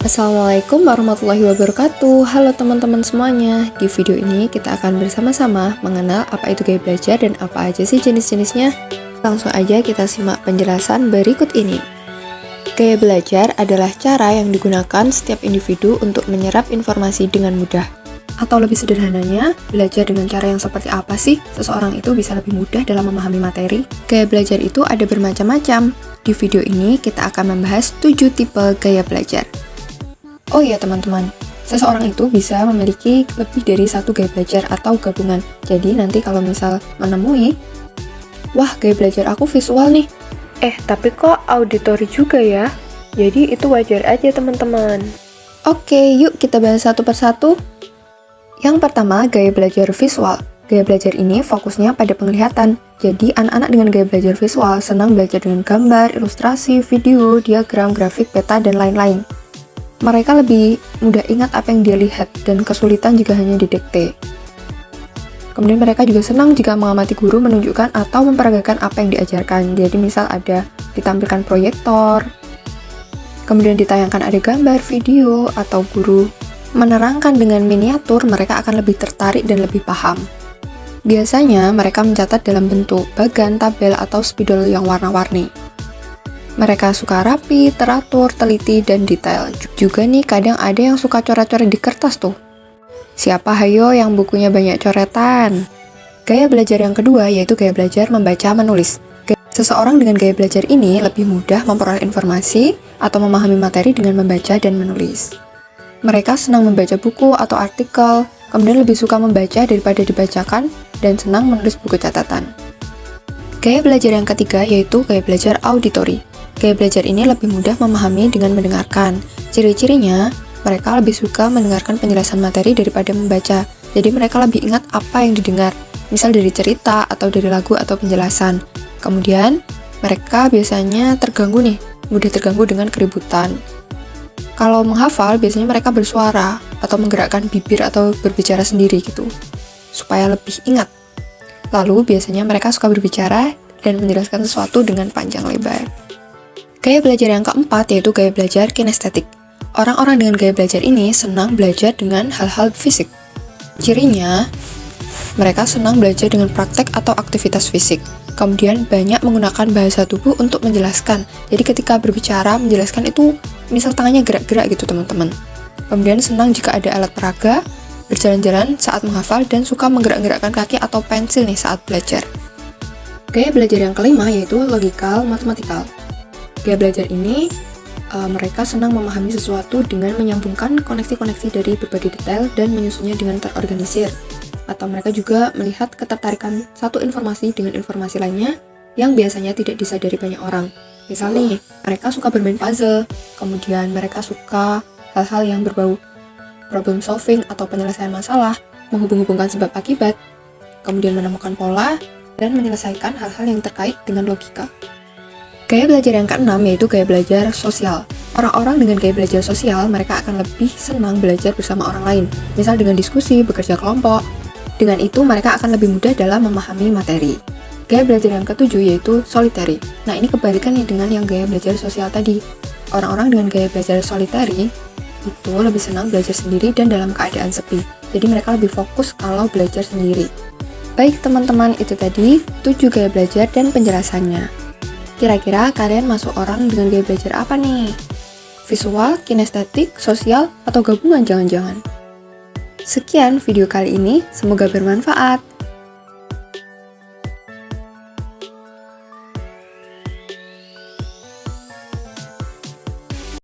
Assalamualaikum warahmatullahi wabarakatuh. Halo teman-teman semuanya. Di video ini kita akan bersama-sama mengenal apa itu gaya belajar dan apa aja sih jenis-jenisnya. Langsung aja kita simak penjelasan berikut ini. Gaya belajar adalah cara yang digunakan setiap individu untuk menyerap informasi dengan mudah. Atau lebih sederhananya, belajar dengan cara yang seperti apa sih seseorang itu bisa lebih mudah dalam memahami materi? Gaya belajar itu ada bermacam-macam. Di video ini kita akan membahas 7 tipe gaya belajar. Oh iya teman-teman, seseorang itu bisa memiliki lebih dari satu gaya belajar atau gabungan. Jadi nanti kalau misal menemui, wah gaya belajar aku visual nih. Tapi kok auditory juga ya? Jadi itu wajar aja teman-teman. Oke, yuk kita bahas satu persatu. Yang pertama, gaya belajar visual. Gaya belajar ini fokusnya pada penglihatan. Jadi anak-anak dengan gaya belajar visual senang belajar dengan gambar, ilustrasi, video, diagram, grafik, peta, dan lain-lain. Mereka lebih mudah ingat apa yang dia lihat dan kesulitan jika hanya didikte. Kemudian mereka juga senang jika mengamati guru menunjukkan atau memperagakan apa yang diajarkan. Jadi misal ada ditampilkan proyektor, kemudian ditayangkan ada gambar, video, atau guru menerangkan dengan miniatur, mereka akan lebih tertarik dan lebih paham. Biasanya mereka mencatat dalam bentuk bagan, tabel, atau spidol yang warna-warni. Mereka suka rapi, teratur, teliti, dan detail. Juga nih kadang ada yang suka coret-coret di kertas tuh. Siapa hayo yang bukunya banyak coretan? Gaya belajar yang kedua yaitu gaya belajar membaca menulis. Seseorang dengan gaya belajar ini lebih mudah memperoleh informasi atau memahami materi dengan membaca dan menulis. Mereka senang membaca buku atau artikel, kemudian lebih suka membaca daripada dibacakan, dan senang menulis buku catatan. Gaya belajar yang ketiga yaitu gaya belajar auditori. Gaya belajar ini lebih mudah memahami dengan mendengarkan. Ciri-cirinya, mereka lebih suka mendengarkan penjelasan materi daripada membaca. Jadi mereka lebih ingat apa yang didengar, misal dari cerita atau dari lagu atau penjelasan. Kemudian, mereka biasanya mudah terganggu dengan keributan. Kalau menghafal, biasanya mereka bersuara atau menggerakkan bibir atau berbicara sendiri gitu, supaya lebih ingat. Lalu, biasanya mereka suka berbicara dan menjelaskan sesuatu dengan panjang lebar. Gaya belajar yang keempat yaitu gaya belajar kinestetik. Orang-orang dengan gaya belajar ini senang belajar dengan hal-hal fisik. Cirinya, mereka senang belajar dengan praktek atau aktivitas fisik. Kemudian banyak menggunakan bahasa tubuh untuk menjelaskan. Jadi ketika berbicara, menjelaskan itu misal tangannya gerak-gerak gitu teman-teman. Kemudian senang jika ada alat peraga, berjalan-jalan saat menghafal, dan suka menggerak-gerakkan kaki atau pensil nih saat belajar. Gaya belajar yang kelima yaitu logikal matematikal. Gaya belajar ini, mereka senang memahami sesuatu dengan menyambungkan koneksi-koneksi dari berbagai detail dan menyusunnya dengan terorganisir. Atau mereka juga melihat ketertarikan satu informasi dengan informasi lainnya yang biasanya tidak disadari banyak orang. Misal nih, mereka suka bermain puzzle, kemudian mereka suka hal-hal yang berbau problem solving atau penyelesaian masalah, menghubung-hubungkan sebab akibat, kemudian menemukan pola, dan menyelesaikan hal-hal yang terkait dengan logika. Gaya belajar yang keenam yaitu gaya belajar sosial. Orang-orang dengan gaya belajar sosial, mereka akan lebih senang belajar bersama orang lain, misal dengan diskusi, bekerja kelompok. Dengan itu, mereka akan lebih mudah dalam memahami materi. Gaya belajar yang ketujuh yaitu solitary. Nah, ini kebalikannya dengan yang gaya belajar sosial tadi. Orang-orang dengan gaya belajar solitary itu lebih senang belajar sendiri dan dalam keadaan sepi. Jadi mereka lebih fokus kalau belajar sendiri. Baik teman-teman, itu tadi 7 gaya belajar dan penjelasannya. Kira-kira kalian masuk orang dengan gaya belajar apa nih? Visual, kinestetik, sosial, atau gabungan jangan-jangan? Sekian video kali ini, semoga bermanfaat.